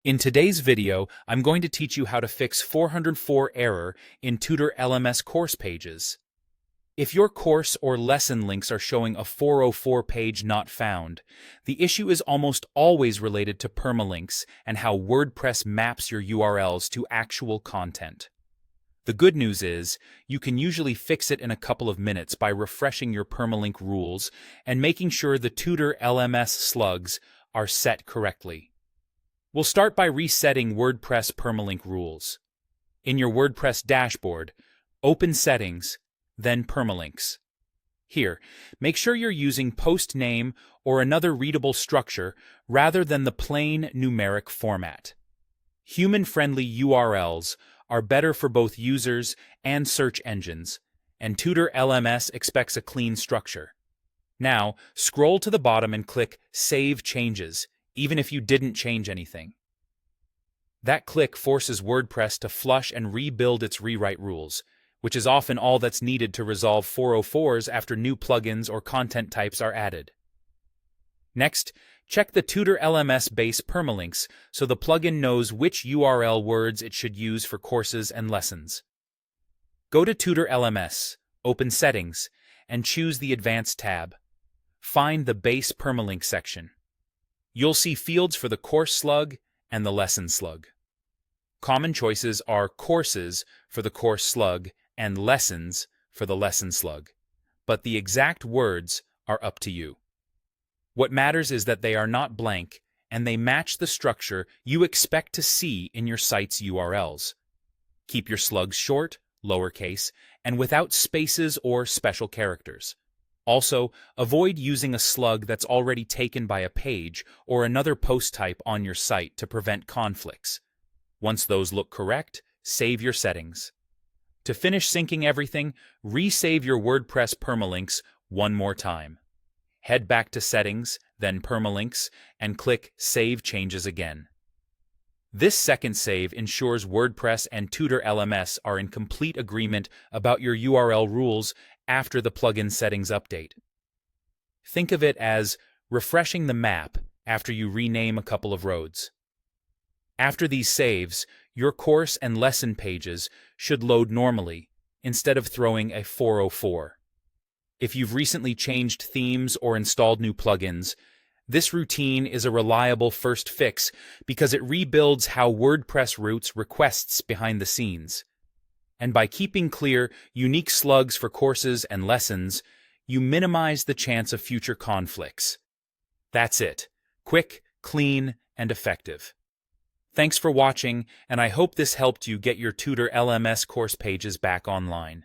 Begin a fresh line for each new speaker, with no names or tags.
In today's video, I'm going to teach you how to fix 404 error in Tutor LMS Course Pages. If your course or lesson links are showing a 404 page not found, the issue is almost always related to permalinks and how WordPress maps your URLs to actual content. The good news is, you can usually fix it in a couple of minutes by refreshing your permalink rules and making sure the Tutor LMS slugs are set correctly. We'll start by resetting WordPress permalink rules. In your WordPress dashboard, open Settings, then Permalinks. Here, make sure you're using post name or another readable structure rather than the plain numeric format. Human-friendly URLs are better for both users and search engines, and Tutor LMS expects a clean structure. Now, scroll to the bottom and click Save Changes, even if you didn't change anything. That click forces WordPress to flush and rebuild its rewrite rules, which is often all that's needed to resolve 404s after new plugins or content types are added. Next, check the Tutor LMS base permalinks so the plugin knows which URL words it should use for courses and lessons. Go to Tutor LMS, open Settings, and choose the Advanced tab. Find the Base Permalink section. You'll see fields for the course slug and the lesson slug. Common choices are courses for the course slug and lessons for the lesson slug, but the exact words are up to you. What matters is that they are not blank and they match the structure you expect to see in your site's URLs. Keep your slugs short, lowercase, and without spaces or special characters. Also, avoid using a slug that's already taken by a page or another post type on your site to prevent conflicts. Once those look correct, save your settings. To finish syncing everything, resave your WordPress permalinks one more time. Head back to Settings, then Permalinks, and click Save Changes again. This second save ensures WordPress and Tutor LMS are in complete agreement about your URL rules after the plugin settings update. Think of it as refreshing the map after you rename a couple of roads. After these saves, your course and lesson pages should load normally instead of throwing a 404. If you've recently changed themes or installed new plugins, this routine is a reliable first fix because it rebuilds how WordPress routes requests behind the scenes. And by keeping clear, unique slugs for courses and lessons, you minimize the chance of future conflicts. That's it. Quick, clean, and effective. Thanks for watching, and I hope this helped you get your Tutor LMS course pages back online.